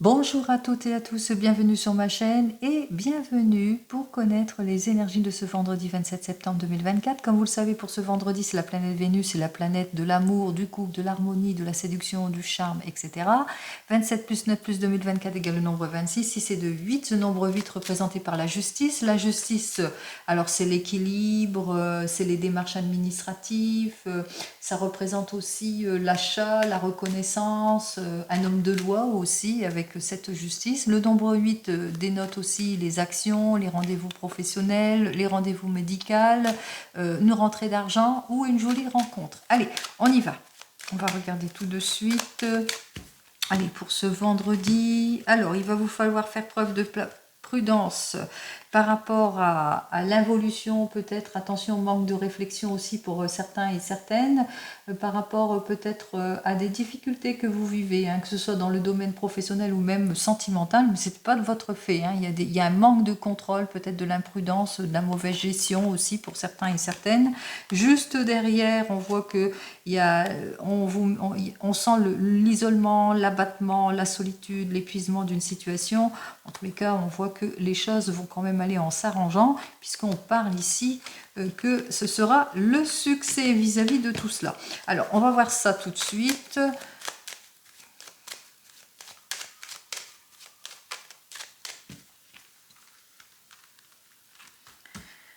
Bonjour à toutes et à tous, bienvenue sur ma chaîne et bienvenue pour connaître les énergies de ce vendredi 27 septembre 2024. Comme vous le savez, pour ce vendredi, c'est la planète Vénus, c'est la planète de l'amour, du couple, de l'harmonie, de la séduction, du charme, etc. 27 plus 9 plus 2024 égale le nombre 26. Si c'est de 8, ce nombre 8 représenté par la justice. La justice, alors c'est l'équilibre, c'est les démarches administratives, ça représente aussi l'achat, la reconnaissance, un homme de loi aussi avec cette justice. Le nombre 8 dénote aussi les actions, les rendez-vous professionnels, les rendez-vous médicaux, une rentrée d'argent ou une jolie rencontre. Allez, on y va. On va regarder tout de suite. Allez, pour ce vendredi, alors il va vous falloir faire preuve de prudence par rapport à l'involution, peut-être, attention, manque de réflexion aussi pour certains et certaines, par rapport peut-être à des difficultés que vous vivez, hein, que ce soit dans le domaine professionnel ou même sentimental, mais c'est pas de votre fait, hein. Il y a un manque de contrôle, peut-être de l'imprudence, de la mauvaise gestion aussi pour certains et certaines. Juste derrière, on voit que il y a, on sent l'isolement, l'abattement, la solitude, l'épuisement d'une situation. En tous les cas, on voit que les choses vont quand même aller en s'arrangeant, puisqu'on parle ici que ce sera le succès vis-à-vis de tout cela. Alors, on va voir ça tout de suite.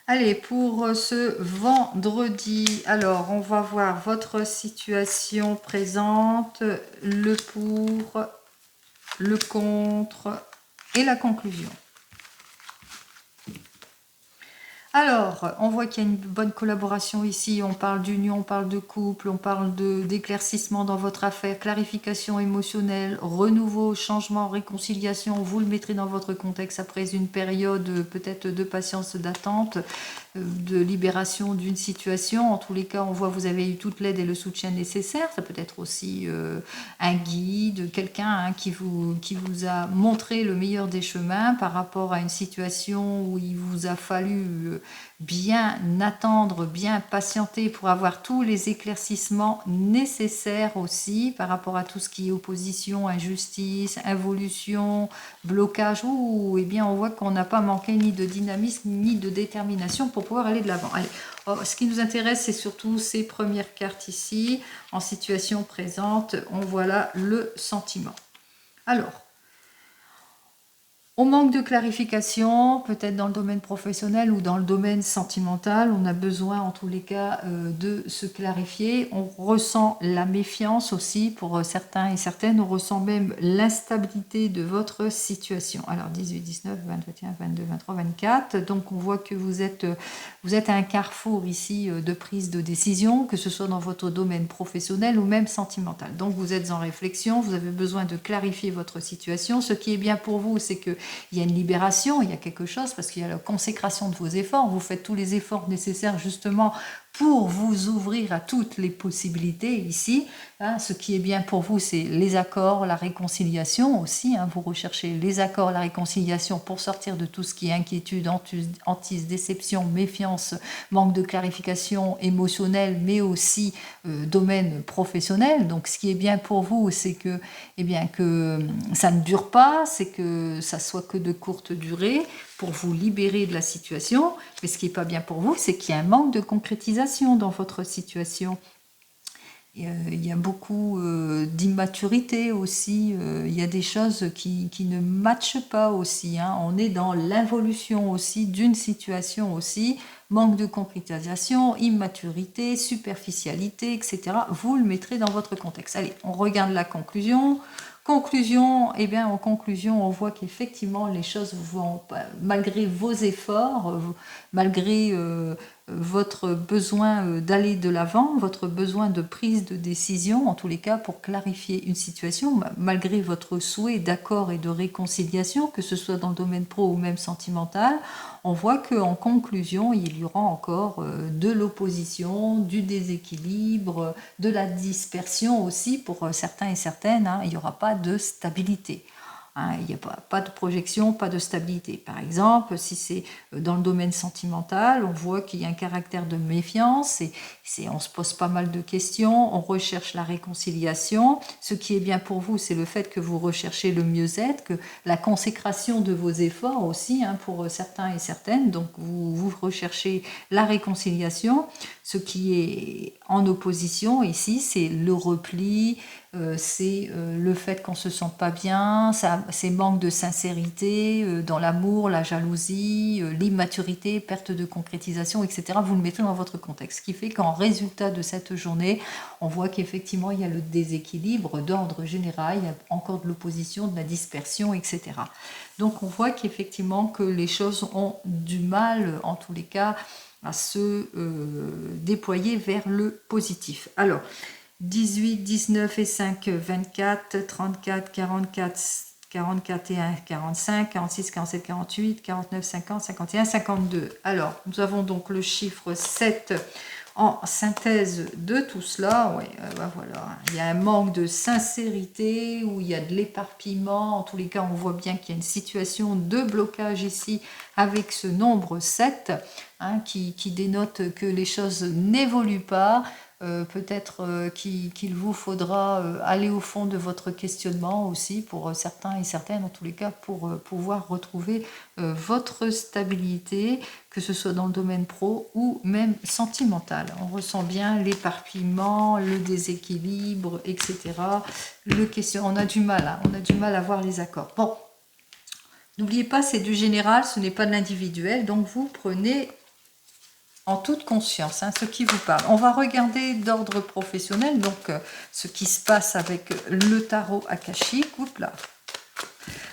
Allez, pour ce vendredi, alors on va voir votre situation présente, le pour, le contre et la conclusion. Alors, on voit qu'il y a une bonne collaboration ici, on parle d'union, on parle de couple, on parle d'éclaircissement dans votre affaire, clarification émotionnelle, renouveau, changement, réconciliation, vous le mettrez dans votre contexte après une période peut-être de patience, d'attente, de libération d'une situation. En tous les cas, on voit que vous avez eu toute l'aide et le soutien nécessaire. Ça peut être aussi un guide, quelqu'un hein, qui vous a montré le meilleur des chemins par rapport à une situation où il vous a fallu bien attendre, bien patienter pour avoir tous les éclaircissements nécessaires aussi par rapport à tout ce qui est opposition, injustice, involution, blocage. Ouh, eh bien, on voit qu'on n'a pas manqué ni de dynamisme ni de détermination pour pouvoir aller de l'avant. Allez, ce qui nous intéresse, c'est surtout ces premières cartes ici. En situation présente, on voit là le sentiment. Alors, on manque de clarification, peut-être dans le domaine professionnel ou dans le domaine sentimental. On a besoin, en tous les cas, de se clarifier. On ressent la méfiance aussi pour certains et certaines. On ressent même l'instabilité de votre situation. Alors, 18, 19, 20, 21, 22, 23, 24. Donc, on voit que vous êtes à un carrefour ici de prise de décision, que ce soit dans votre domaine professionnel ou même sentimental. Donc, vous êtes en réflexion. Vous avez besoin de clarifier votre situation. Ce qui est bien pour vous, c'est que il y a une libération, il y a quelque chose, parce qu'il y a la consécration de vos efforts. Vous faites tous les efforts nécessaires justement pour vous ouvrir à toutes les possibilités ici. Hein, ce qui est bien pour vous, c'est les accords, la réconciliation aussi. Hein, vous recherchez les accords, la réconciliation pour sortir de tout ce qui est inquiétude, hantise, déception, méfiance, manque de clarification émotionnelle, mais aussi domaine professionnel. Donc, ce qui est bien pour vous, c'est que, eh bien, que ça ne dure pas, c'est que ça soit que de courte durée pour vous libérer de la situation. Mais ce qui n'est pas bien pour vous, c'est qu'il y a un manque de concrétisation dans votre situation. Il y a beaucoup d'immaturité aussi, il y a des choses qui ne matchent pas aussi, hein. On est dans l'involution aussi d'une situation aussi, manque de concrétisation, immaturité, superficialité, etc. Vous le mettrez dans votre contexte. Allez, on regarde la conclusion. Conclusion, eh bien en conclusion, on voit qu'effectivement les choses vont, malgré vos efforts, malgré votre besoin d'aller de l'avant, votre besoin de prise de décision, en tous les cas pour clarifier une situation, malgré votre souhait d'accord et de réconciliation, que ce soit dans le domaine pro ou même sentimental, on voit qu'en conclusion, il y aura encore de l'opposition, du déséquilibre, de la dispersion aussi pour certains et certaines, hein, il n'y aura pas de stabilité. hein. Il n'y a pas de projection, pas de stabilité. Par exemple, si c'est dans le domaine sentimental, on voit qu'il y a un caractère de méfiance, on se pose pas mal de questions, on recherche la réconciliation. Ce qui est bien pour vous, c'est le fait que vous recherchez le mieux-être, que la consécration de vos efforts aussi, hein, pour certains et certaines. Donc vous recherchez la réconciliation. Ce qui est en opposition ici, c'est le repli, c'est le fait qu'on ne se sente pas bien, c'est manque de sincérité dans l'amour, la jalousie, l'immaturité, perte de concrétisation, etc. Vous le mettez dans votre contexte. Ce qui fait qu'en résultat de cette journée, on voit qu'effectivement, il y a le déséquilibre d'ordre général, il y a encore de l'opposition, de la dispersion, etc. Donc on voit qu'effectivement que les choses ont du mal, en tous les cas, à se déployer vers le positif. Alors, 18, 19 et 5, 24, 34, 44, 44 et 1, 45, 46, 47, 48, 49, 50, 51, 52. Alors, nous avons donc le chiffre 7 en synthèse de tout cela. Ouais, voilà. Il y a un manque de sincérité, ou il y a de l'éparpillement. En tous les cas, on voit bien qu'il y a une situation de blocage ici avec ce nombre 7, hein, qui dénote que les choses n'évoluent pas. Peut-être qu'il vous faudra aller au fond de votre questionnement aussi, pour certains et certaines, en tous les cas, pour pouvoir retrouver votre stabilité, que ce soit dans le domaine pro ou même sentimental. On ressent bien l'éparpillement, le déséquilibre, etc. On a du mal, hein, on a du mal à voir les accords. Bon, n'oubliez pas, c'est du général, ce n'est pas de l'individuel, donc vous prenez en toute conscience, hein, ce qui vous parle. On va regarder d'ordre professionnel, donc ce qui se passe avec le tarot akashique. Oups là.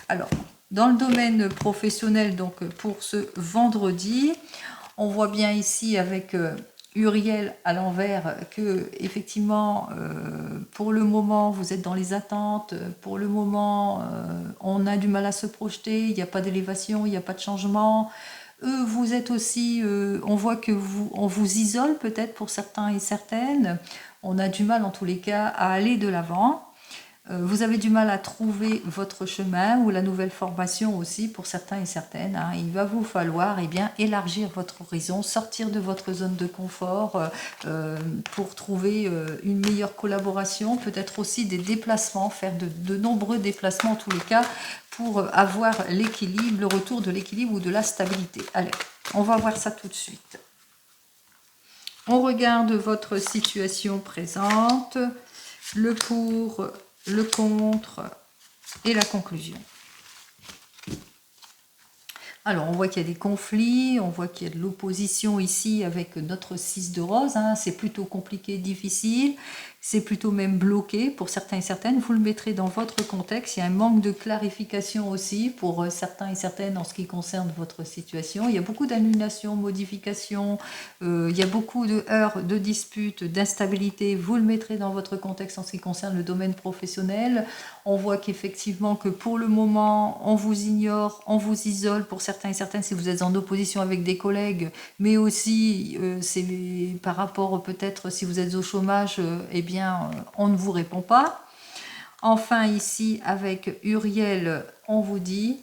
Alors, dans le domaine professionnel, donc pour ce vendredi, on voit bien ici avec Uriel à l'envers que effectivement, pour le moment, vous êtes dans les attentes. Pour le moment, on a du mal à se projeter. Il n'y a pas d'élévation, il n'y a pas de changement. Vous êtes aussi, on voit que on vous isole peut-être pour certains et certaines. On a du mal en tous les cas à aller de l'avant. Vous avez du mal à trouver votre chemin, ou la nouvelle formation aussi pour certains et certaines, hein. Il va vous falloir élargir votre horizon, sortir de votre zone de confort pour trouver une meilleure collaboration, peut-être aussi des déplacements, faire de nombreux déplacements en tous les cas, pour avoir l'équilibre, le retour de l'équilibre ou de la stabilité. Allez, on va voir ça tout de suite. On regarde votre situation présente, le pour, le contre et la conclusion. Alors, on voit qu'il y a des conflits, on voit qu'il y a de l'opposition ici avec notre 6 de rose, hein. C'est plutôt compliqué, difficile, c'est plutôt même bloqué pour certains et certaines. Vous le mettrez dans votre contexte. Il y a un manque de clarification aussi pour certains et certaines en ce qui concerne votre situation. Il y a beaucoup d'annulations, modifications, il y a beaucoup de heurts, de disputes, d'instabilité. Vous le mettrez dans votre contexte en ce qui concerne le domaine professionnel. On voit qu'effectivement, que pour le moment, on vous ignore, on vous isole pour certains et certaines si vous êtes en opposition avec des collègues, mais aussi c'est par rapport peut-être si vous êtes au chômage, on ne vous répond pas. Enfin ici avec Uriel, on vous dit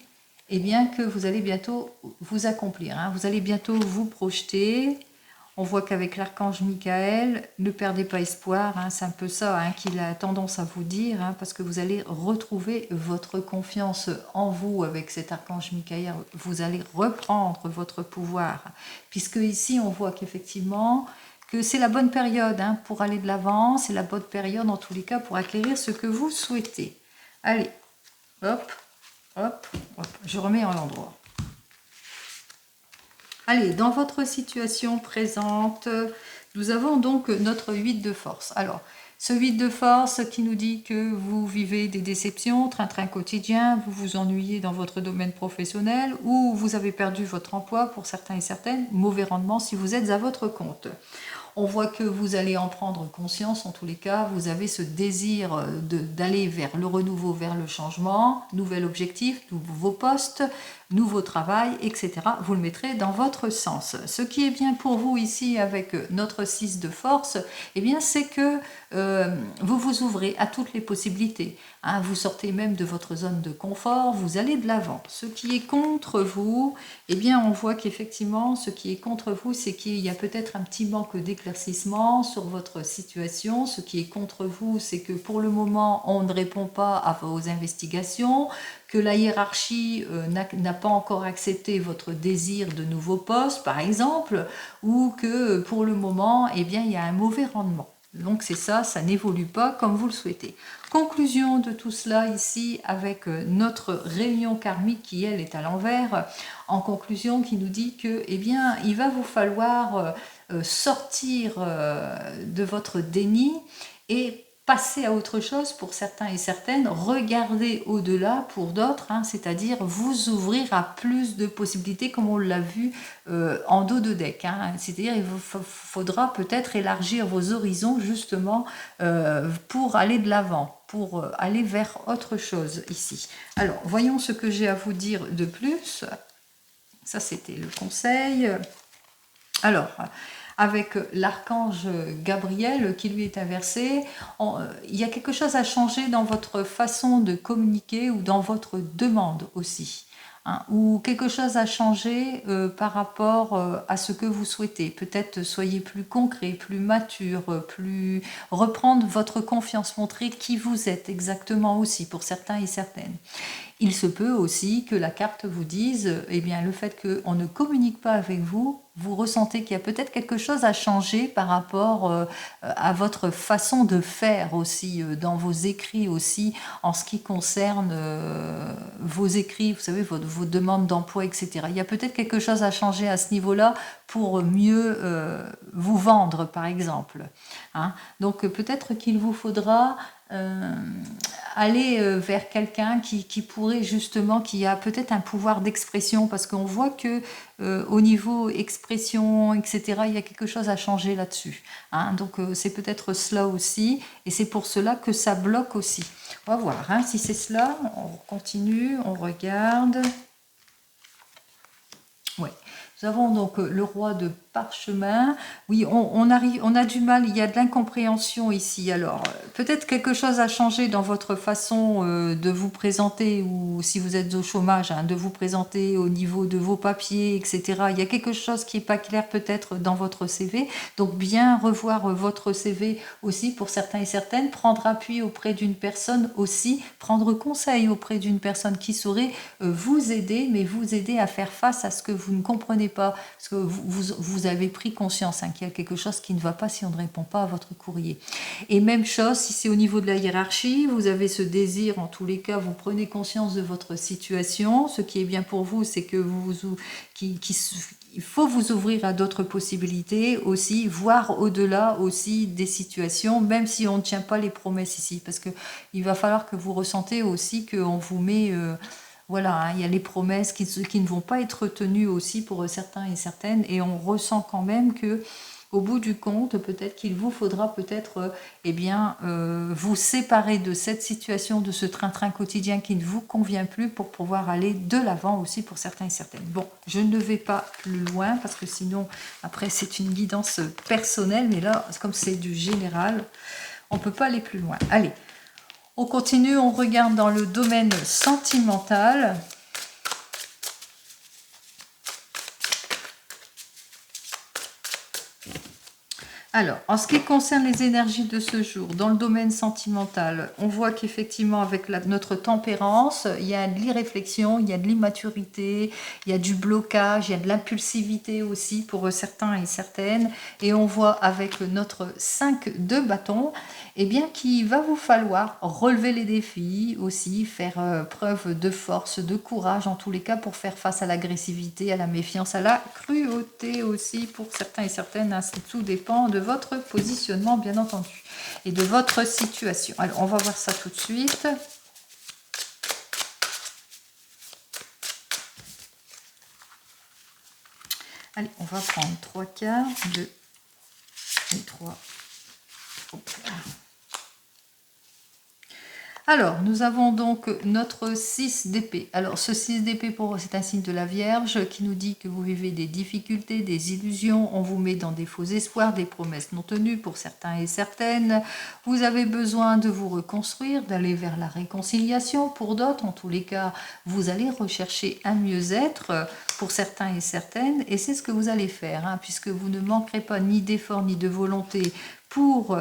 que vous allez bientôt vous accomplir, hein. Vous allez bientôt vous projeter. On voit qu'avec l'archange Michael, ne perdez pas espoir, hein, c'est un peu ça, hein, qu'il a tendance à vous dire, hein, parce que vous allez retrouver votre confiance en vous avec cet archange Michael. Vous allez reprendre votre pouvoir, puisque ici on voit qu'effectivement que c'est la bonne période, hein, pour aller de l'avant, c'est la bonne période en tous les cas pour acquérir ce que vous souhaitez. Allez, hop, hop, hop, je remets en l'endroit. Allez, dans votre situation présente, nous avons donc notre 8 de force. Alors, ce 8 de force qui nous dit que vous vivez des déceptions, train-train quotidien, vous vous ennuyez dans votre domaine professionnel, ou vous avez perdu votre emploi pour certains et certaines, mauvais rendement si vous êtes à votre compte. On voit que vous allez en prendre conscience, en tous les cas, vous avez ce désir d'aller vers le renouveau, vers le changement, nouvel objectif, nouveau poste, nouveau travail, etc. Vous le mettrez dans votre sens. Ce qui est bien pour vous ici avec notre 6 de force, eh bien c'est que vous vous ouvrez à toutes les possibilités. Hein, vous sortez même de votre zone de confort, vous allez de l'avant. Ce qui est contre vous, eh bien on voit qu'effectivement ce qui est contre vous, c'est qu'il y a peut-être un petit manque d'éclaircissement sur votre situation. Ce qui est contre vous, c'est que pour le moment on ne répond pas à vos investigations, que la hiérarchie n'a pas encore accepté votre désir de nouveau poste par exemple, ou que pour le moment eh bien il y a un mauvais rendement. Donc c'est ça, ça n'évolue pas comme vous le souhaitez. Conclusion de tout cela ici avec notre réunion karmique qui elle est à l'envers, en conclusion qui nous dit que eh bien il va vous falloir sortir de votre déni et passer à autre chose pour certains et certaines, regarder au-delà pour d'autres, hein, c'est-à-dire vous ouvrir à plus de possibilités comme on l'a vu en dos de deck. Hein, c'est-à-dire il vous faudra peut-être élargir vos horizons justement pour aller de l'avant, pour aller vers autre chose ici. Alors, voyons ce que j'ai à vous dire de plus. Ça, c'était le conseil. Alors, avec l'archange Gabriel qui lui est inversé, il y a quelque chose à changer dans votre façon de communiquer ou dans votre demande aussi. Hein, ou quelque chose à changer par rapport à ce que vous souhaitez. Peut-être soyez plus concret, plus mature, plus reprendre votre confiance, montrer qui vous êtes exactement aussi pour certains et certaines. Il se peut aussi que la carte vous dise, eh bien, le fait qu'on ne communique pas avec vous, vous ressentez qu'il y a peut-être quelque chose à changer par rapport à votre façon de faire aussi, dans vos écrits aussi, en ce qui concerne vos écrits, vous savez, vos demandes d'emploi, etc. Il y a peut-être quelque chose à changer à ce niveau-là pour mieux vous vendre, par exemple. Hein. Donc peut-être qu'il vous faudra aller vers quelqu'un qui pourrait justement, qui a peut-être un pouvoir d'expression, parce qu'on voit que au niveau expression, etc., il y a quelque chose à changer là-dessus. Hein. Donc c'est peut-être cela aussi, et c'est pour cela que ça bloque aussi. On va voir hein, si c'est cela. On continue, on regarde. Ouais. Nous avons donc le roi de parchemin. Oui, on a du mal, il y a de l'incompréhension ici. Alors, peut-être quelque chose a changé dans votre façon de vous présenter, ou si vous êtes au chômage, hein, de vous présenter au niveau de vos papiers, etc. Il y a quelque chose qui n'est pas clair peut-être dans votre CV. Donc, bien revoir votre CV aussi pour certains et certaines, prendre appui auprès d'une personne aussi, prendre conseil auprès d'une personne qui saurait vous aider, mais vous aider à faire face à ce que vous ne comprenez pas, parce que vous avez pris conscience hein, qu'il y a quelque chose qui ne va pas si on ne répond pas à votre courrier. Et même chose, si c'est au niveau de la hiérarchie, vous avez ce désir, en tous les cas, vous prenez conscience de votre situation. Ce qui est bien pour vous, c'est que il faut vous ouvrir à d'autres possibilités aussi, voir au-delà aussi des situations, même si on ne tient pas les promesses ici, parce que il va falloir que vous ressentez aussi qu'on vous met... voilà, hein, il y a les promesses qui ne vont pas être tenues aussi pour certains et certaines, et on ressent quand même que, au bout du compte, peut-être qu'il vous faudra peut-être, eh bien, vous séparer de cette situation, de ce train-train quotidien qui ne vous convient plus, pour pouvoir aller de l'avant aussi pour certains et certaines. Bon, je ne vais pas plus loin parce que sinon, après, c'est une guidance personnelle, mais là, comme c'est du général, on ne peut pas aller plus loin. Allez. On continue, on regarde dans le domaine sentimental. Alors, en ce qui concerne les énergies de ce jour, dans le domaine sentimental, on voit qu'effectivement, avec notre tempérance, il y a de l'irréflexion, il y a de l'immaturité, il y a du blocage, il y a de l'impulsivité aussi pour certains et certaines. Et on voit avec notre 5 de bâton, eh bien, qu'il va vous falloir relever les défis aussi, faire preuve de force, de courage en tous les cas pour faire face à l'agressivité, à la méfiance, à la cruauté aussi pour certains et certaines. Hein, tout dépend de votre positionnement, bien entendu, et de votre situation. Alors, on va voir ça tout de suite. Allez, on va prendre 3 cartes, 2 et 3. Alors, nous avons donc notre 6 d'épée. Alors, ce 6 d'épée, c'est un signe de la Vierge qui nous dit que vous vivez des difficultés, des illusions, on vous met dans des faux espoirs, des promesses non tenues pour certains et certaines. Vous avez besoin de vous reconstruire, d'aller vers la réconciliation. Pour d'autres, en tous les cas, vous allez rechercher un mieux-être pour certains et certaines. Et c'est ce que vous allez faire, hein, puisque vous ne manquerez pas ni d'efforts ni de volonté pour,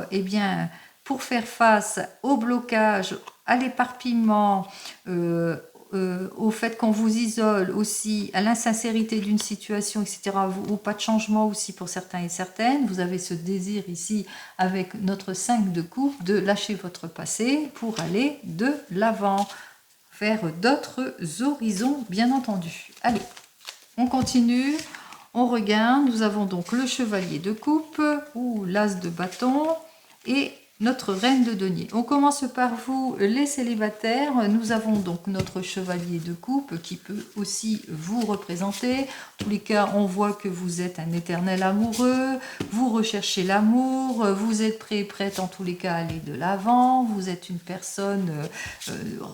pour faire face au blocage, à l'éparpillement, au fait qu'on vous isole aussi, à l'insincérité d'une situation, etc., ou pas de changement aussi pour certains et certaines. Vous avez ce désir ici, avec notre 5 de coupe, de lâcher votre passé pour aller de l'avant, vers d'autres horizons, bien entendu. Allez, on continue. On regarde, nous avons donc le chevalier de coupe ou l'as de bâton et notre reine de denier. On commence par vous, les célibataires. Nous avons donc notre chevalier de coupe qui peut aussi vous représenter. En tous les cas, on voit que vous êtes un éternel amoureux, vous recherchez l'amour, vous êtes prêt et prête en tous les cas à aller de l'avant, vous êtes une personne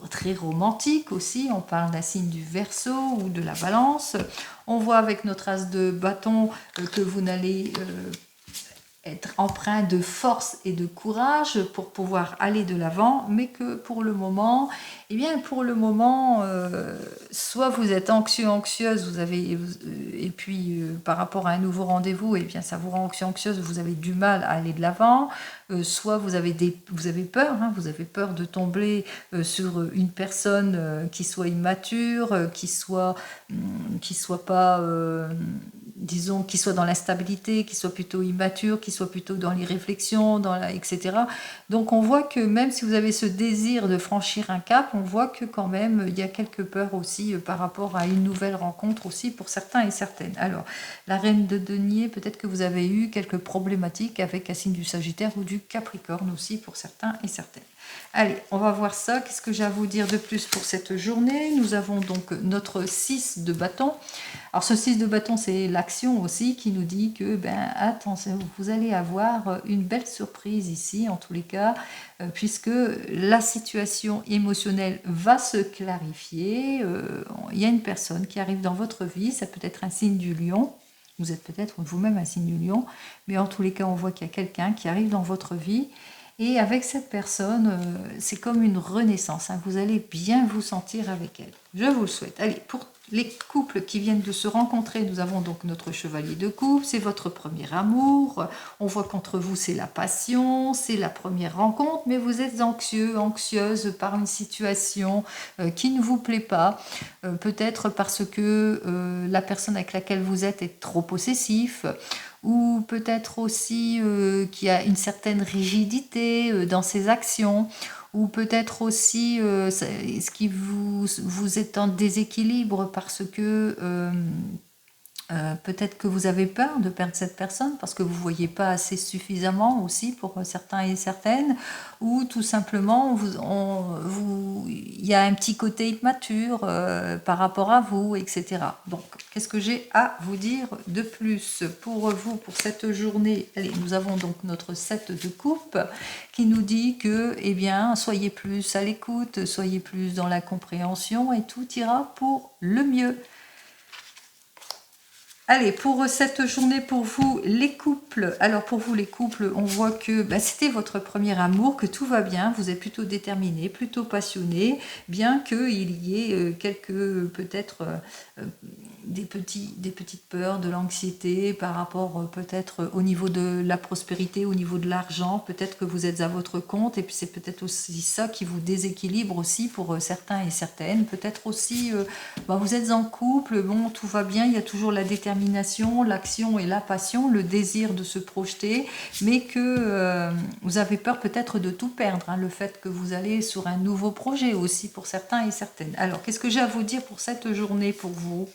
très romantique aussi. On parle d'un signe du Verseau ou de la Balance. On voit avec notre as de bâton que vous n'allez être empreint de force et de courage pour pouvoir aller de l'avant, mais que pour le moment, soit vous êtes anxieux, anxieuse, vous avez, et puis par rapport à un nouveau rendez-vous, et bien ça vous rend anxieux, anxieuse, vous avez du mal à aller de l'avant, soit vous avez peur, hein, vous avez peur de tomber sur une personne qui soit immature, qui soit pas disons, qui soit dans l'instabilité, qui soit plutôt immature, qui soit plutôt dans les réflexions, etc. Donc on voit que même si vous avez ce désir de franchir un cap, on voit que quand même il y a quelques peurs aussi par rapport à une nouvelle rencontre aussi pour certains et certaines. Alors, la reine de denier, peut-être que vous avez eu quelques problématiques avec un signe du Sagittaire ou du Capricorne aussi pour certains et certaines. Allez, on va voir ça. Qu'est-ce que j'ai à vous dire de plus pour cette journée? Nous avons donc notre 6 de bâton. Alors ce 6 de bâton, c'est l'action aussi qui nous dit que, attention, vous allez avoir une belle surprise ici, en tous les cas, puisque la situation émotionnelle va se clarifier. Il y a une personne qui arrive dans votre vie, ça peut être un signe du lion. Vous êtes peut-être vous-même un signe du lion, mais en tous les cas, on voit qu'il y a quelqu'un qui arrive dans votre vie. Et avec cette personne, c'est comme une renaissance. Hein. Vous allez bien vous sentir avec elle. Je vous le souhaite. Allez, pour les couples qui viennent de se rencontrer, nous avons donc notre chevalier de coupe. C'est votre premier amour. On voit qu'entre vous, c'est la passion, c'est la première rencontre, mais vous êtes anxieux, anxieuse par une situation qui ne vous plaît pas. Peut-être parce que la personne avec laquelle vous êtes est trop possessif, ou peut-être aussi qu'il y a une certaine rigidité dans ses actions, ou peut-être aussi ce qui vous êtes en déséquilibre parce que peut-être que vous avez peur de perdre cette personne parce que vous ne voyez pas assez suffisamment aussi pour certains et certaines, ou tout simplement il y a un petit côté immature par rapport à vous, etc. Donc, qu'est-ce que j'ai à vous dire de plus pour vous, pour cette journée? Allez, nous avons donc notre 7 de coupe qui nous dit que, soyez plus à l'écoute, soyez plus dans la compréhension et tout ira pour le mieux. Allez, pour cette journée, pour vous, les couples. Alors, pour vous, les couples, on voit que c'était votre premier amour, que tout va bien, vous êtes plutôt déterminé, plutôt passionné, bien qu'il y ait quelques, peut-être, des petites peurs, de l'anxiété par rapport peut-être au niveau de la prospérité, au niveau de l'argent. Peut-être que vous êtes à votre compte et puis c'est peut-être aussi ça qui vous déséquilibre aussi pour certains et certaines. Peut-être aussi, vous êtes en couple, bon, tout va bien, il y a toujours la détermination, l'action et la passion, le désir de se projeter, mais que vous avez peur peut-être de tout perdre, hein, le fait que vous allez sur un nouveau projet aussi pour certains et certaines. Alors, qu'est-ce que j'ai à vous dire pour cette journée pour vous ?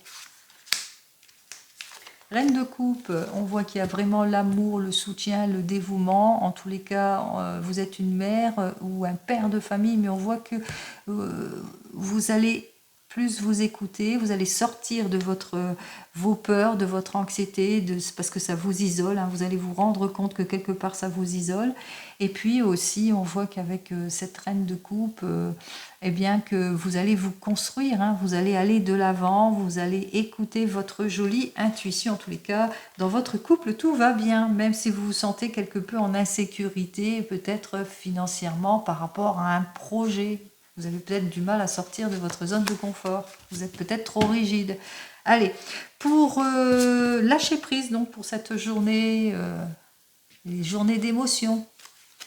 Reine de coupe, on voit qu'il y a vraiment l'amour, le soutien, le dévouement. En tous les cas, vous êtes une mère ou un père de famille, mais on voit que vous allez plus vous écouter, vous allez sortir de vos peurs, de votre anxiété, parce que ça vous isole, hein, vous allez vous rendre compte que quelque part ça vous isole. Et puis aussi, on voit qu'avec cette reine de coupe, eh bien que vous allez vous construire, hein, vous allez aller de l'avant, vous allez écouter votre jolie intuition. En tous les cas, dans votre couple, tout va bien, même si vous vous sentez quelque peu en insécurité, peut-être financièrement par rapport à un projet. Vous avez peut-être du mal à sortir de votre zone de confort. Vous êtes peut-être trop rigide. Allez, pour lâcher prise, donc pour cette journée, les journées d'émotion,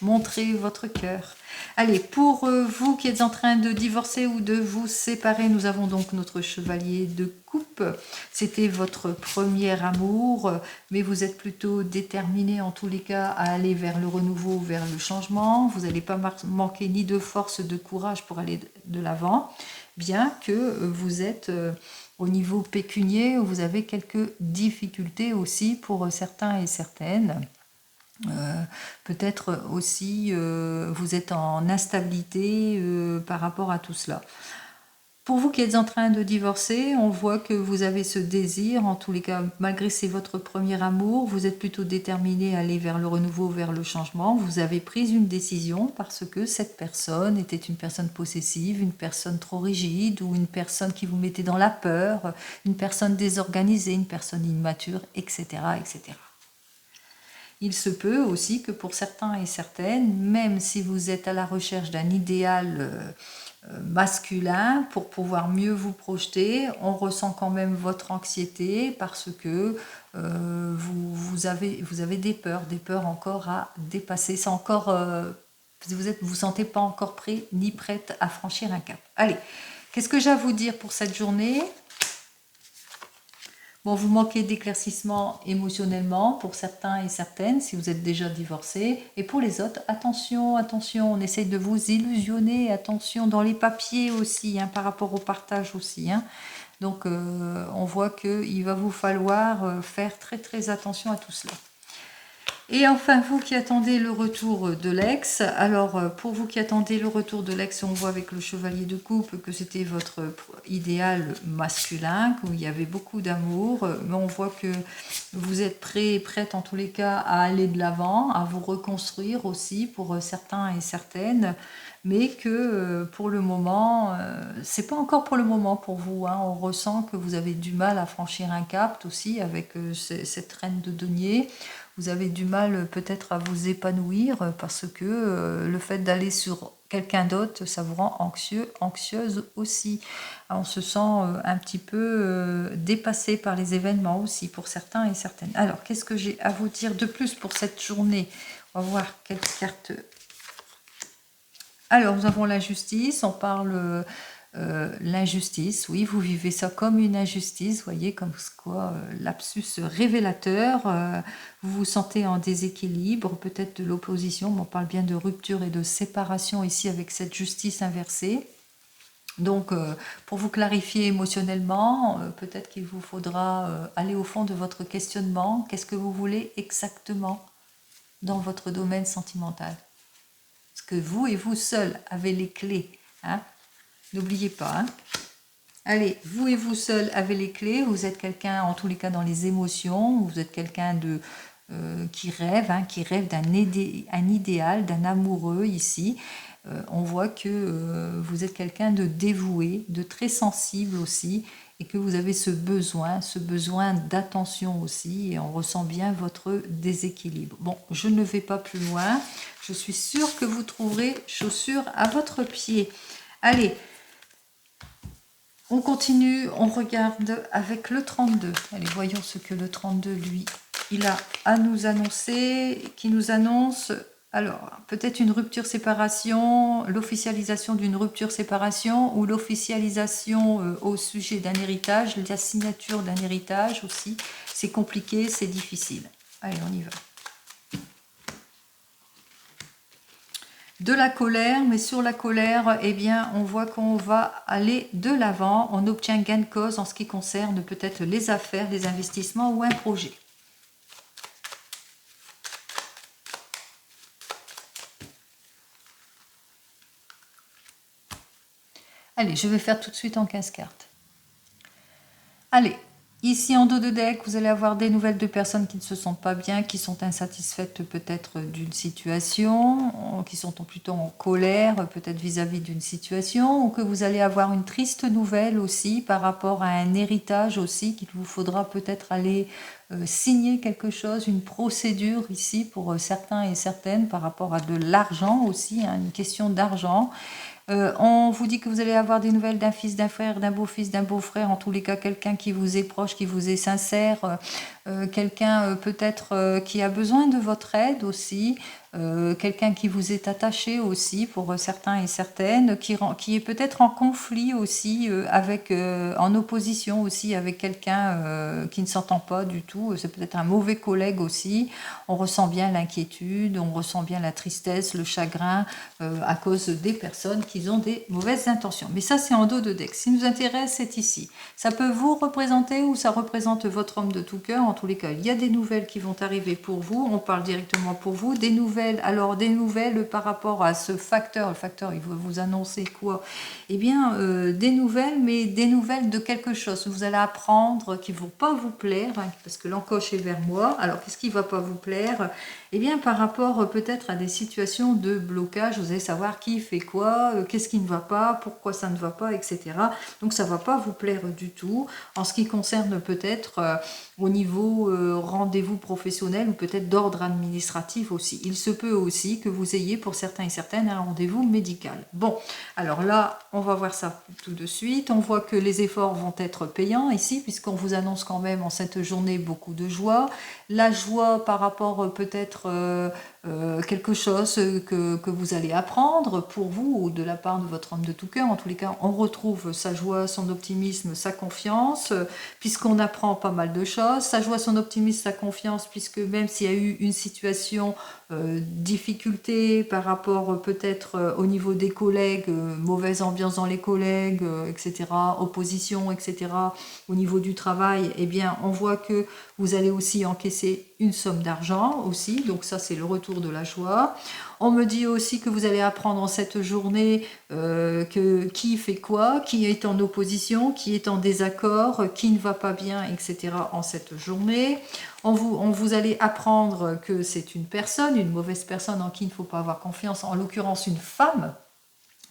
montrez votre cœur. Allez, pour vous qui êtes en train de divorcer ou de vous séparer, nous avons donc notre chevalier de coupe. C'était votre premier amour, mais vous êtes plutôt déterminé en tous les cas à aller vers le renouveau, vers le changement. Vous n'allez pas manquer ni de force, de courage pour aller de l'avant, bien que vous êtes au niveau pécunier, vous avez quelques difficultés aussi pour certains et certaines. Peut-être aussi vous êtes en instabilité par rapport à tout cela. Pour vous qui êtes en train de divorcer, on voit que vous avez ce désir, en tous les cas, malgré c'est votre premier amour, vous êtes plutôt déterminé à aller vers le renouveau, vers le changement. Vous avez pris une décision parce que cette personne était une personne possessive, une personne trop rigide ou une personne qui vous mettait dans la peur, une personne désorganisée, une personne immature, etc., etc. Il se peut aussi que pour certains et certaines, même si vous êtes à la recherche d'un idéal masculin pour pouvoir mieux vous projeter, on ressent quand même votre anxiété parce que vous avez des peurs encore à dépasser. C'est encore, vous sentez pas encore prêt ni prête à franchir un cap. Allez, qu'est-ce que j'ai à vous dire pour cette journée ? Bon, vous manquez d'éclaircissement émotionnellement pour certains et certaines si vous êtes déjà divorcé. Et pour les autres, attention, attention, on essaye de vous illusionner, attention dans les papiers aussi, hein, par rapport au partage aussi. Hein. Donc, on voit qu'il va vous falloir faire très très attention à tout cela. Et enfin, vous qui attendez le retour de l'ex, alors pour vous qui attendez le retour de l'ex, on voit avec le chevalier de coupe que c'était votre idéal masculin, qu'il y avait beaucoup d'amour, mais on voit que vous êtes prêt et prête en tous les cas à aller de l'avant, à vous reconstruire aussi pour certains et certaines, mais que pour le moment, c'est pas encore pour le moment pour vous, hein, on ressent que vous avez du mal à franchir un cap aussi avec cette reine de denier. Vous avez du mal peut-être à vous épanouir parce que le fait d'aller sur quelqu'un d'autre, ça vous rend anxieux, anxieuse aussi. On se sent un petit peu dépassé par les événements aussi pour certains et certaines. Alors, qu'est-ce que j'ai à vous dire de plus pour cette journée ? On va voir quelle carte. Alors, nous avons la justice, on parle l'injustice, oui, vous vivez ça comme une injustice, voyez, comme quoi, lapsus révélateur, vous vous sentez en déséquilibre, peut-être de l'opposition, on parle bien de rupture et de séparation ici avec cette justice inversée. Donc, pour vous clarifier émotionnellement, peut-être qu'il vous faudra aller au fond de votre questionnement, qu'est-ce que vous voulez exactement dans votre domaine sentimental ? Parce que vous et vous seuls avez les clés, hein ? N'oubliez pas. Hein. Allez, vous et vous seul avez les clés. Vous êtes quelqu'un, en tous les cas, dans les émotions. Vous êtes quelqu'un qui rêve d'un idéal, d'un amoureux ici. On voit que vous êtes quelqu'un de dévoué, de très sensible aussi, et que vous avez ce besoin d'attention aussi, et on ressent bien votre déséquilibre. Bon, je ne vais pas plus loin. Je suis sûre que vous trouverez chaussures à votre pied. Allez. On continue, on regarde avec le 32. Allez, voyons ce que le 32, lui, il a à nous annoncer, qui nous annonce, alors, peut-être une rupture-séparation, l'officialisation d'une rupture-séparation ou l'officialisation au sujet d'un héritage, la signature d'un héritage aussi. C'est compliqué, c'est difficile. Allez, on y va. De la colère, mais sur la colère, eh bien, on voit qu'on va aller de l'avant, on obtient gain de cause en ce qui concerne peut-être les affaires, les investissements ou un projet. Allez, je vais faire tout de suite en 15 cartes. Allez, ici en dos de deck, vous allez avoir des nouvelles de personnes qui ne se sentent pas bien, qui sont insatisfaites peut-être d'une situation, qui sont plutôt en colère peut-être vis-à-vis d'une situation, ou que vous allez avoir une triste nouvelle aussi par rapport à un héritage aussi, qu'il vous faudra peut-être aller signer quelque chose, une procédure ici pour certains et certaines par rapport à de l'argent aussi, hein, une question d'argent. On vous dit que vous allez avoir des nouvelles d'un fils, d'un frère, d'un beau-fils, d'un beau-frère, en tous les cas quelqu'un qui vous est proche, qui vous est sincère, quelqu'un peut-être qui a besoin de votre aide aussi, quelqu'un qui vous est attaché aussi pour certains et certaines, qui est peut-être en conflit aussi, en opposition aussi avec quelqu'un qui ne s'entend pas du tout, c'est peut-être un mauvais collègue aussi, on ressent bien l'inquiétude, on ressent bien la tristesse, le chagrin à cause des personnes qui ont des mauvaises intentions. Mais ça c'est en dos de deck. Ce qui nous intéresse c'est ici. Ça peut vous représenter ou ça représente votre homme de tout cœur. En tous les cas, il y a des nouvelles qui vont arriver pour vous. On parle directement pour vous. Des nouvelles, alors des nouvelles par rapport à ce facteur. Le facteur, il va vous annoncer quoi? Eh bien, des nouvelles, mais des nouvelles de quelque chose. Vous allez apprendre qui ne vont pas vous plaire, hein, parce que l'encoche est vers moi. Alors, qu'est-ce qui ne va pas vous plaire? Eh bien, par rapport peut-être à des situations de blocage, vous allez savoir qui fait quoi, qu'est-ce qui ne va pas, pourquoi ça ne va pas, etc. Donc, ça ne va pas vous plaire du tout. En ce qui concerne peut-être au niveau rendez-vous professionnel ou peut-être d'ordre administratif aussi. Il se peut aussi que vous ayez pour certains et certaines un rendez-vous médical. Bon, alors là, on va voir ça tout de suite. On voit que les efforts vont être payants ici, puisqu'on vous annonce quand même en cette journée beaucoup de joie. La joie par rapport peut-être quelque chose que vous allez apprendre pour vous ou de la part de votre homme de tout cœur. En tous les cas, on retrouve sa joie, son optimisme, sa confiance, puisqu'on apprend pas mal de choses. Sa joie, son optimisme, sa confiance, puisque même s'il y a eu une situation difficulté par rapport peut-être au niveau des collègues, mauvaise ambiance dans les collègues, etc., opposition, etc., au niveau du travail, eh bien, on voit que vous allez aussi encaisser une somme d'argent aussi, donc ça c'est le retour de la joie. On me dit aussi que vous allez apprendre en cette journée qui fait quoi, qui est en opposition, qui est en désaccord, qui ne va pas bien, etc. en cette journée. On vous allez apprendre que c'est une personne, une mauvaise personne en qui il ne faut pas avoir confiance, en l'occurrence une femme,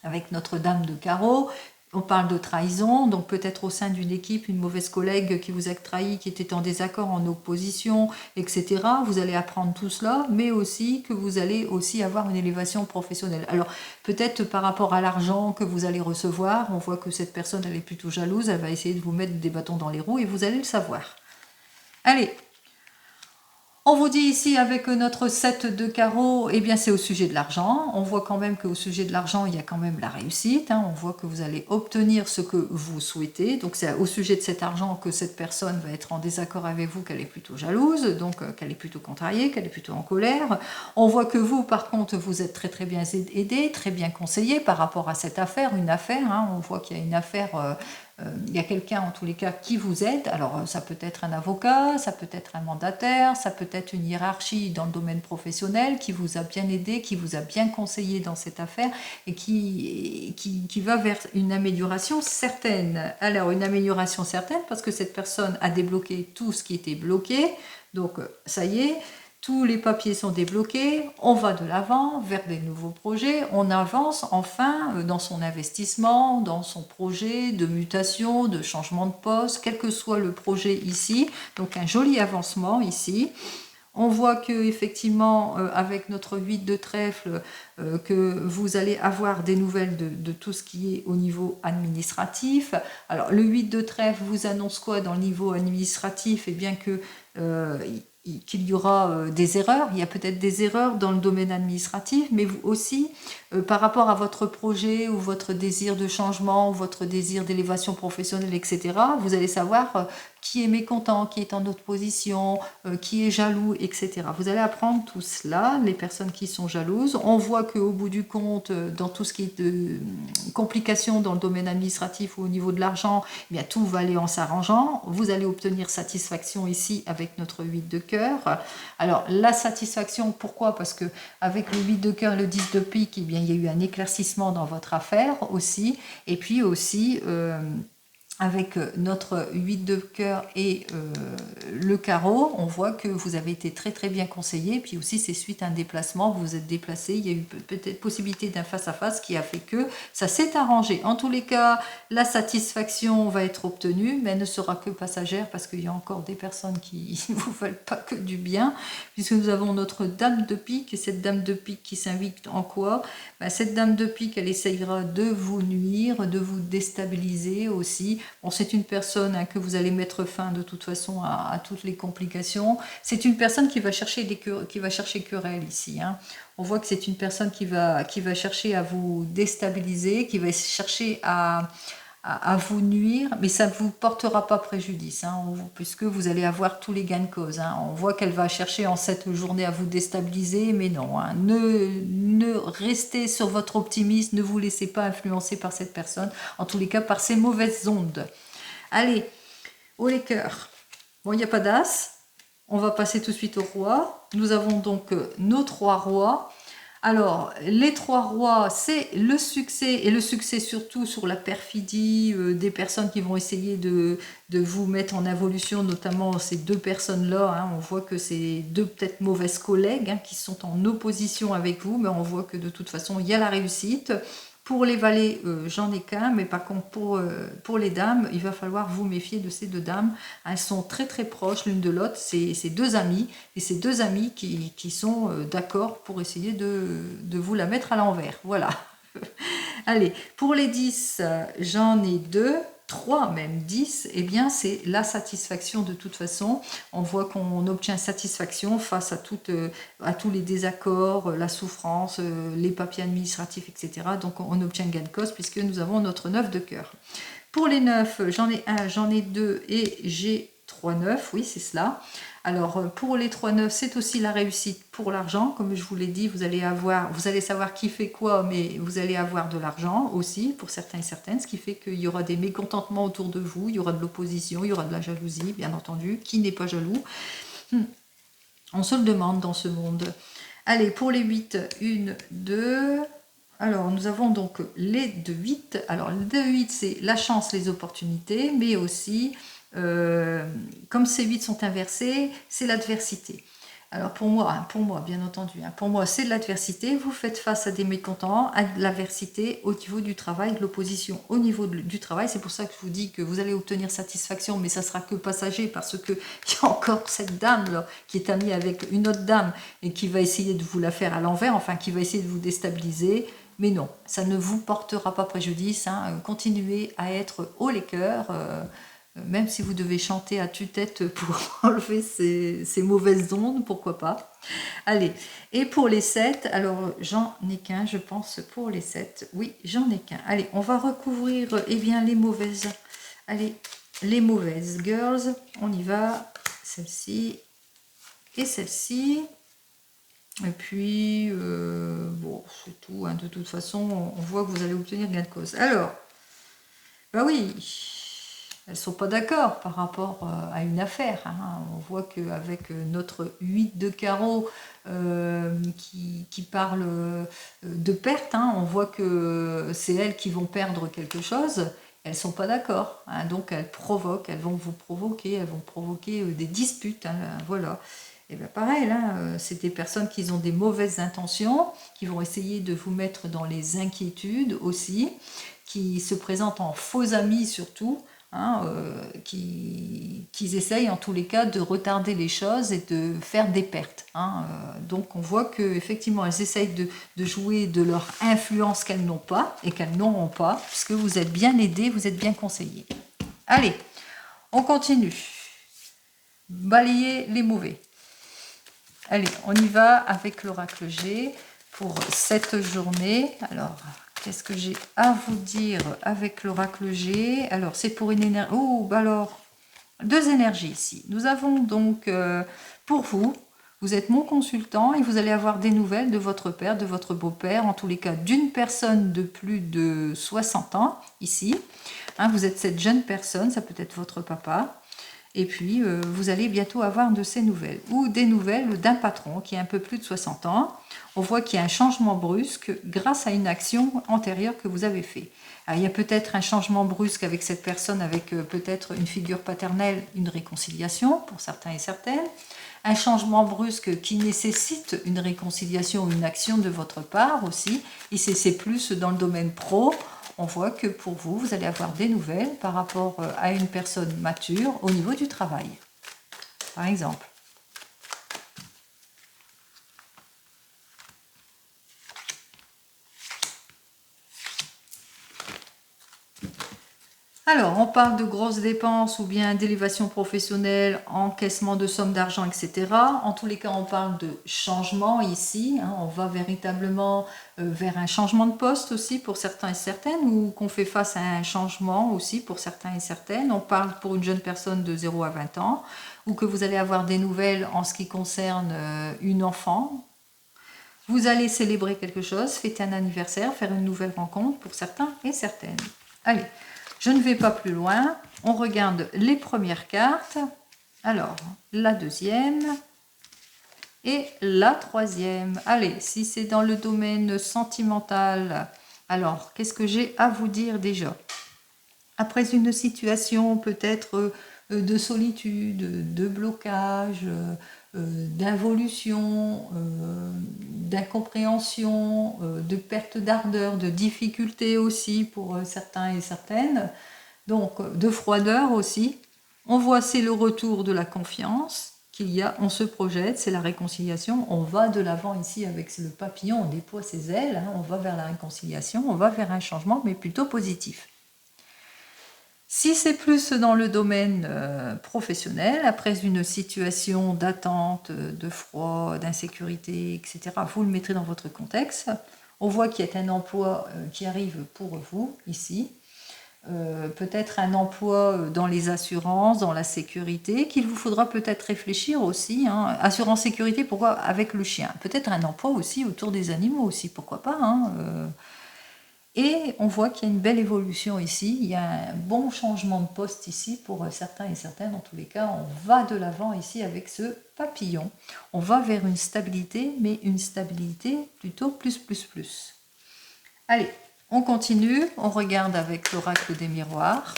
avec notre dame de carreau. On parle de trahison, donc peut-être au sein d'une équipe, une mauvaise collègue qui vous a trahi, qui était en désaccord, en opposition, etc. Vous allez apprendre tout cela, mais aussi que vous allez aussi avoir une élévation professionnelle. Alors peut-être par rapport à l'argent que vous allez recevoir, on voit que cette personne, elle est plutôt jalouse, elle va essayer de vous mettre des bâtons dans les roues et vous allez le savoir. Allez, on vous dit ici avec notre 7 de carreau, eh bien c'est au sujet de l'argent. On voit quand même qu'au sujet de l'argent, il y a quand même la réussite. Hein. On voit que vous allez obtenir ce que vous souhaitez. Donc c'est au sujet de cet argent que cette personne va être en désaccord avec vous, qu'elle est plutôt jalouse, donc qu'elle est plutôt contrariée, qu'elle est plutôt en colère. On voit que vous, par contre, vous êtes très très bien aidé, très bien conseillé par rapport à cette affaire, une affaire. Hein. On voit qu'il y a une affaire... il y a quelqu'un en tous les cas qui vous aide. Alors ça peut être un avocat, ça peut être un mandataire, ça peut être une hiérarchie dans le domaine professionnel qui vous a bien aidé, qui vous a bien conseillé dans cette affaire et qui va vers une amélioration certaine. Alors une amélioration certaine parce que cette personne a débloqué tout ce qui était bloqué. Donc ça y est. Tous les papiers sont débloqués, on va de l'avant vers des nouveaux projets, on avance enfin dans son investissement, dans son projet de mutation, de changement de poste, quel que soit le projet ici. Donc un joli avancement ici. On voit que effectivement, avec notre 8 de trèfle, que vous allez avoir des nouvelles de tout ce qui est au niveau administratif. Alors le 8 de trèfle vous annonce quoi dans le niveau administratif? Eh bien que qu'il y aura des erreurs, il y a peut-être des erreurs dans le domaine administratif, mais vous aussi, par rapport à votre projet ou votre désir de changement, ou votre désir d'élévation professionnelle, etc., vous allez savoir qui est mécontent, qui est en opposition, qui est jaloux, etc. Vous allez apprendre tout cela, les personnes qui sont jalouses. On voit qu'au bout du compte, dans tout ce qui est de complications dans le domaine administratif ou au niveau de l'argent, eh bien tout va aller en s'arrangeant. Vous allez obtenir satisfaction ici avec notre 8 de cœur. Alors la satisfaction, pourquoi? Parce que avec le 8 de cœur et le 10 de pique, eh bien, il y a eu un éclaircissement dans votre affaire aussi. Et puis aussi, avec notre 8 de cœur et le carreau, on voit que vous avez été très très bien conseillé. Puis aussi, c'est suite à un déplacement, vous vous êtes déplacé. Il y a eu peut-être possibilité d'un face-à-face qui a fait que ça s'est arrangé. En tous les cas, la satisfaction va être obtenue, mais elle ne sera que passagère parce qu'il y a encore des personnes qui ne vous veulent pas que du bien. Puisque nous avons notre dame de pique, et cette dame de pique qui s'invite en quoi? Ben, cette dame de pique, elle essayera de vous nuire, de vous déstabiliser aussi. Bon, c'est une personne que vous allez mettre fin de toute façon à toutes les complications. C'est une personne qui va chercher querelle ici. Hein. On voit que c'est une personne qui va chercher à vous déstabiliser, qui va chercher à vous nuire, mais ça ne vous portera pas préjudice, hein, puisque vous allez avoir tous les gains de cause. Hein. On voit qu'elle va chercher en cette journée à vous déstabiliser, mais non, hein, ne restez sur votre optimisme, ne vous laissez pas influencer par cette personne, en tous les cas par ces mauvaises ondes. Allez, les cœurs. Bon, il n'y a pas d'as, on va passer tout de suite au roi. Nous avons donc nos 3 rois. Alors, les 3 rois, c'est le succès, et le succès surtout sur la perfidie des personnes qui vont essayer de vous mettre en évolution, notamment ces 2 personnes-là. Hein, on voit que c'est 2 peut-être mauvaises collègues qui sont en opposition avec vous, mais on voit que de toute façon, il y a la réussite. Pour les valets, j'en ai qu'un, mais par contre pour les dames, il va falloir vous méfier de ces 2 dames. Elles sont très très proches l'une de l'autre, c'est 2 amies, et ces 2 amies qui sont d'accord pour essayer de vous la mettre à l'envers. Voilà. Allez, pour les 10, j'en ai 2. 3 même 10, eh bien c'est la satisfaction de toute façon. On voit qu'on obtient satisfaction face à tous les désaccords, la souffrance, les papiers administratifs, etc. Donc on obtient gain de cause puisque nous avons notre 9 de cœur. Pour les 9, j'en ai 1, j'en ai 2 et j'ai 3 9, oui c'est cela. Alors pour les 3 9, c'est aussi la réussite pour l'argent, comme je vous l'ai dit, vous allez savoir qui fait quoi, mais vous allez avoir de l'argent aussi pour certains et certaines, ce qui fait qu'il y aura des mécontentements autour de vous, il y aura de l'opposition, il y aura de la jalousie, bien entendu, qui n'est pas jaloux? On se le demande dans ce monde. Allez, pour les 8, 1, 2... Alors, nous avons donc les 2 8. Alors, le 2 8, c'est la chance, les opportunités, mais aussi, comme ces 8 sont inversés, c'est l'adversité. Alors, pour moi, bien entendu, pour moi, c'est de l'adversité. Vous faites face à des mécontents, à de l'adversité au niveau du travail, de l'opposition au niveau du travail. C'est pour ça que je vous dis que vous allez obtenir satisfaction, mais ça sera que passager parce qu'il y a encore cette dame-là qui est amie avec une autre dame et qui va essayer de vous la faire à l'envers, enfin, qui va essayer de vous déstabiliser. Mais non, ça ne vous portera pas préjudice. Hein. Continuez à être haut les cœurs, même si vous devez chanter à tue-tête pour enlever ces mauvaises ondes, pourquoi pas. Allez, et pour les 7, alors j'en ai qu'un, je pense, pour les 7. Oui, j'en ai qu'un. Allez, on va recouvrir bien, les mauvaises. Allez, les mauvaises girls, on y va. Celle-ci et celle-ci. Et puis, bon, c'est tout. Hein. De toute façon, on voit que vous allez obtenir gain de cause. Alors, bah oui, elles ne sont pas d'accord par rapport à une affaire. Hein. On voit qu'avec notre 8 de carreau qui parle de perte, hein, on voit que c'est elles qui vont perdre quelque chose. Elles ne sont pas d'accord. Hein. Donc, elles vont vous provoquer, elles vont provoquer des disputes. Hein, voilà. Et bien pareil, là, c'est des personnes qui ont des mauvaises intentions, qui vont essayer de vous mettre dans les inquiétudes aussi, qui se présentent en faux amis surtout, hein, qui essayent en tous les cas de retarder les choses et de faire des pertes. Hein, donc on voit qu'effectivement elles essayent de jouer de leur influence qu'elles n'ont pas et qu'elles n'auront pas, puisque vous êtes bien aidés, vous êtes bien conseillés. Allez, on continue. Balayer les mauvais. Allez, on y va avec l'oracle G pour cette journée. Alors, qu'est-ce que j'ai à vous dire avec l'oracle G? Alors, c'est pour une énergie... Oh, bah alors, deux énergies ici. Nous avons donc pour vous, vous êtes mon consultant et vous allez avoir des nouvelles de votre père, de votre beau-père, en tous les cas d'une personne de plus de 60 ans ici. Hein, vous êtes cette jeune personne, ça peut être votre papa. Et puis, vous allez bientôt avoir de ces nouvelles. Ou des nouvelles d'un patron qui a un peu plus de 60 ans. On voit qu'il y a un changement brusque grâce à une action antérieure que vous avez faite. Alors, il y a peut-être un changement brusque avec cette personne, avec peut-être une figure paternelle, une réconciliation pour certains et certaines. Un changement brusque qui nécessite une réconciliation ou une action de votre part aussi. Et c'est plus dans le domaine pro. On voit que pour vous, vous allez avoir des nouvelles par rapport à une personne mature au niveau du travail, par exemple. Alors, on parle de grosses dépenses ou bien d'élévation professionnelle, encaissement de sommes d'argent, etc. En tous les cas, on parle de changement ici. Hein. On va véritablement vers un changement de poste aussi pour certains et certaines, ou qu'on fait face à un changement aussi pour certains et certaines. On parle pour une jeune personne de 0 à 20 ans, ou que vous allez avoir des nouvelles en ce qui concerne une enfant. Vous allez célébrer quelque chose, fêter un anniversaire, faire une nouvelle rencontre pour certains et certaines. Allez. Je ne vais pas plus loin. On regarde les premières cartes. Alors, la deuxième et la troisième. Allez, si c'est dans le domaine sentimental, alors, qu'est-ce que j'ai à vous dire déjà? Après une situation peut-être de solitude, de blocage, d'involution, d'incompréhension, de perte d'ardeur, de difficulté aussi pour certains et certaines, donc de froideur aussi. On voit c'est le retour de la confiance qu'il y a, on se projette, c'est la réconciliation, on va de l'avant ici avec le papillon, on déploie ses ailes, hein, on va vers la réconciliation, on va vers un changement mais plutôt positif. Si c'est plus dans le domaine professionnel, après une situation d'attente, de froid, d'insécurité, etc., vous le mettrez dans votre contexte. On voit qu'il y a un emploi qui arrive pour vous ici. Peut-être un emploi dans les assurances, dans la sécurité, qu'il vous faudra peut-être réfléchir aussi. Hein. Assurance sécurité, pourquoi? Avec le chien. Peut-être un emploi aussi autour des animaux aussi, pourquoi pas hein. Et on voit qu'il y a une belle évolution ici, il y a un bon changement de poste ici pour certains et certaines. En tous les cas, on va de l'avant ici avec ce papillon. On va vers une stabilité, mais une stabilité plutôt plus. Allez, on continue, on regarde avec l'oracle des miroirs.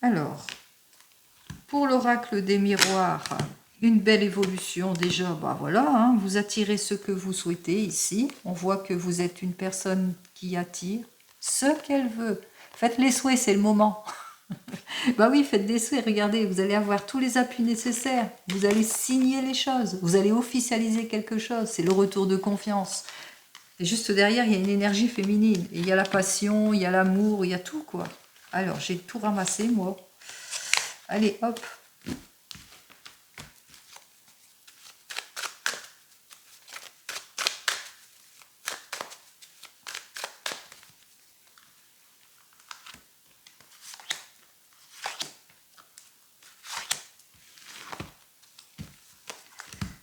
Alors, pour l'oracle des miroirs, une belle évolution déjà, bah voilà, hein, vous attirez ce que vous souhaitez ici. On voit que vous êtes une personne qui attire ce qu'elle veut. Faites les souhaits, c'est le moment. Bah oui, faites des souhaits, regardez, vous allez avoir tous les appuis nécessaires. Vous allez signer les choses, vous allez officialiser quelque chose, c'est le retour de confiance. Et juste derrière, il y a une énergie féminine. Et il y a la passion, il y a l'amour, il y a tout quoi. Alors, j'ai tout ramassé moi. Allez, hop.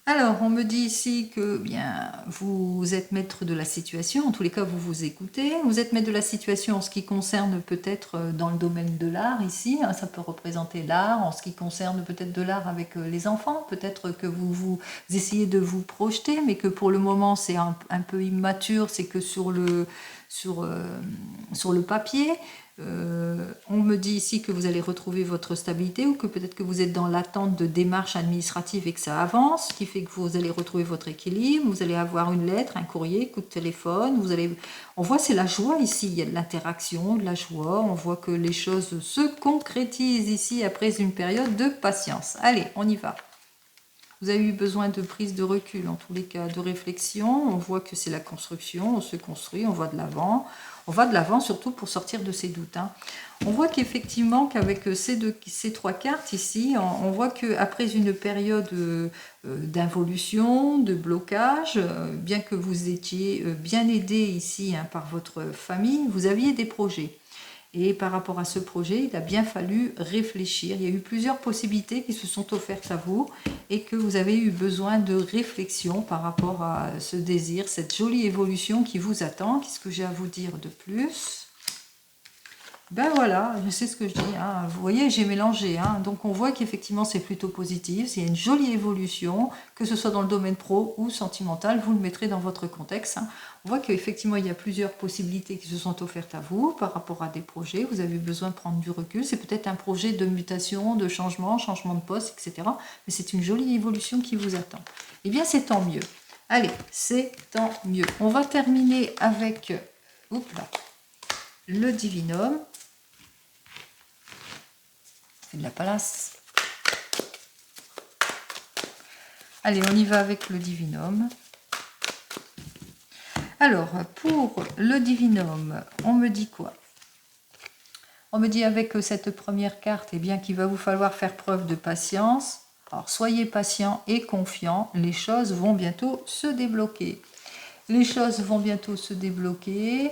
Alors, on me dit ici que bien, vous êtes maître de la situation, en tous les cas, vous vous écoutez. Vous êtes maître de la situation en ce qui concerne peut-être dans le domaine de l'art ici. Hein, ça peut représenter l'art, en ce qui concerne peut-être de l'art avec les enfants. Peut-être que vous essayez de vous projeter, mais que pour le moment, c'est un peu immature. C'est que sur le papier. On me dit ici que vous allez retrouver votre stabilité ou que peut-être que vous êtes dans l'attente de démarches administratives et que ça avance, ce qui fait que vous allez retrouver votre équilibre, vous allez avoir une lettre, un courrier, coup de téléphone, on voit c'est la joie ici, il y a de l'interaction, de la joie, on voit que les choses se concrétisent ici après une période de patience. Allez, on y va. Vous avez eu besoin de prise de recul, en tous les cas, de réflexion. On voit que c'est la construction, on se construit, on va de l'avant. On va de l'avant surtout pour sortir de ses doutes. Hein. On voit qu'effectivement, qu'avec ces trois cartes ici, on voit qu'après une période d'involution, de blocage, bien que vous étiez bien aidé ici hein, par votre famille, vous aviez des projets. Et par rapport à ce projet, il a bien fallu réfléchir. Il y a eu plusieurs possibilités qui se sont offertes à vous et que vous avez eu besoin de réflexion par rapport à ce désir, cette jolie évolution qui vous attend. Qu'est-ce que j'ai à vous dire de plus ? Ben voilà, je sais ce que je dis. Hein. Vous voyez, j'ai mélangé. Hein. Donc on voit qu'effectivement c'est plutôt positif. Il y a une jolie évolution, que ce soit dans le domaine pro ou sentimental. Vous le mettrez dans votre contexte. Hein. On voit qu'effectivement il y a plusieurs possibilités qui se sont offertes à vous par rapport à des projets. Vous avez besoin de prendre du recul. C'est peut-être un projet de mutation, de changement de poste, etc. Mais c'est une jolie évolution qui vous attend. Eh bien c'est tant mieux. Allez, c'est tant mieux. On va terminer avec le divinum. De la palace. Allez, on y va avec le divinum. Alors, pour le divinum, on me dit quoi? On me dit avec cette première carte, eh bien, qu'il va vous falloir faire preuve de patience. Alors, soyez patient et confiant, les choses vont bientôt se débloquer. Les choses vont bientôt se débloquer.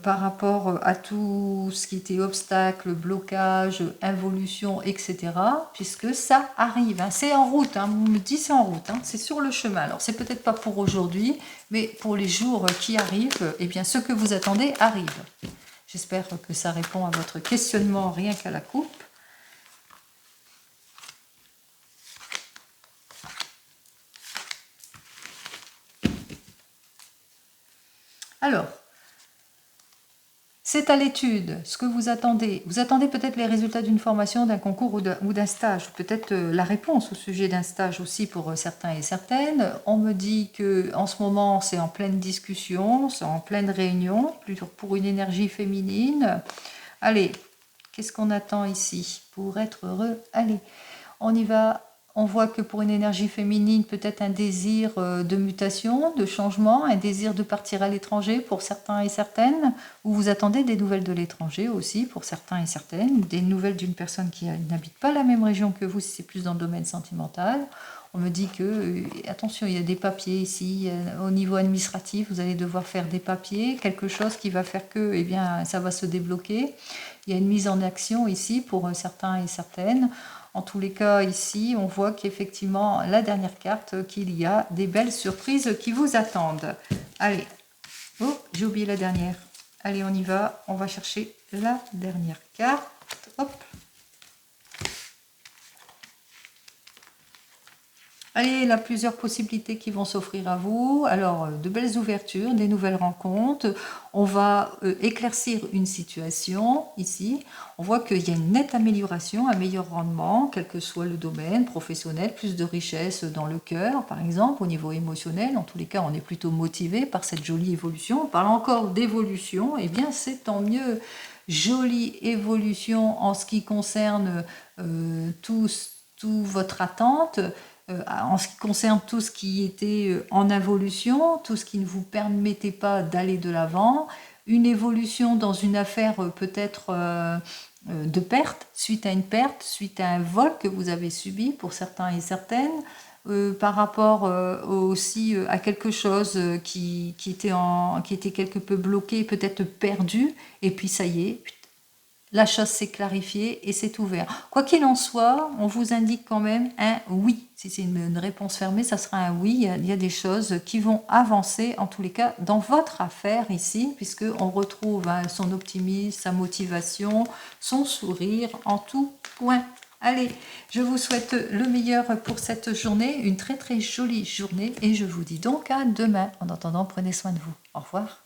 Par rapport à tout ce qui était obstacle, blocage, involution, etc. Puisque ça arrive, hein. C'est en route, hein. Vous me dites c'est en route, hein. C'est sur le chemin. Alors c'est peut-être pas pour aujourd'hui, mais pour les jours qui arrivent, eh bien ce que vous attendez arrive. J'espère que ça répond à votre questionnement rien qu'à la coupe. Alors, c'est à l'étude, ce que vous attendez. Vous attendez peut-être les résultats d'une formation, d'un concours ou d'un stage. Peut-être la réponse au sujet d'un stage aussi pour certains et certaines. On me dit qu'en ce moment, c'est en pleine discussion, c'est en pleine réunion, plutôt pour une énergie féminine. Allez, qu'est-ce qu'on attend ici pour être heureux? Allez, on y va. On voit que pour une énergie féminine, peut-être un désir de mutation, de changement, un désir de partir à l'étranger pour certains et certaines, ou vous attendez des nouvelles de l'étranger aussi pour certains et certaines, des nouvelles d'une personne qui n'habite pas la même région que vous, si c'est plus dans le domaine sentimental. On me dit que, attention, il y a des papiers ici, au niveau administratif, vous allez devoir faire des papiers, quelque chose qui va faire que, eh bien, ça va se débloquer. Il y a une mise en action ici pour certains et certaines. En tous les cas, ici, on voit qu'effectivement, la dernière carte, qu'il y a des belles surprises qui vous attendent. Allez, oh, j'ai oublié la dernière. Allez, on y va, on va chercher la dernière carte. Hop. Allez, il y a plusieurs possibilités qui vont s'offrir à vous. Alors, de belles ouvertures, des nouvelles rencontres. On va éclaircir une situation ici. On voit qu'il y a une nette amélioration, un meilleur rendement, quel que soit le domaine professionnel, plus de richesse dans le cœur, par exemple, au niveau émotionnel. En tous les cas, on est plutôt motivé par cette jolie évolution. On parle encore d'évolution, eh bien, c'est tant mieux. Jolie évolution en ce qui concerne tout votre attente. En ce qui concerne tout ce qui était en involution, tout ce qui ne vous permettait pas d'aller de l'avant, une évolution dans une affaire peut-être de perte, suite à un vol que vous avez subi pour certains et certaines, par rapport aussi à quelque chose qui était quelque peu bloqué, peut-être perdu, et puis ça y est, la chose s'est clarifiée et c'est ouvert. Quoi qu'il en soit, on vous indique quand même un oui. Si c'est une réponse fermée, ça sera un oui. Il y a des choses qui vont avancer, en tous les cas, dans votre affaire ici, puisqu'on retrouve son optimisme, sa motivation, son sourire en tout point. Allez, je vous souhaite le meilleur pour cette journée, une très très jolie journée, et je vous dis donc à demain. En attendant, prenez soin de vous. Au revoir.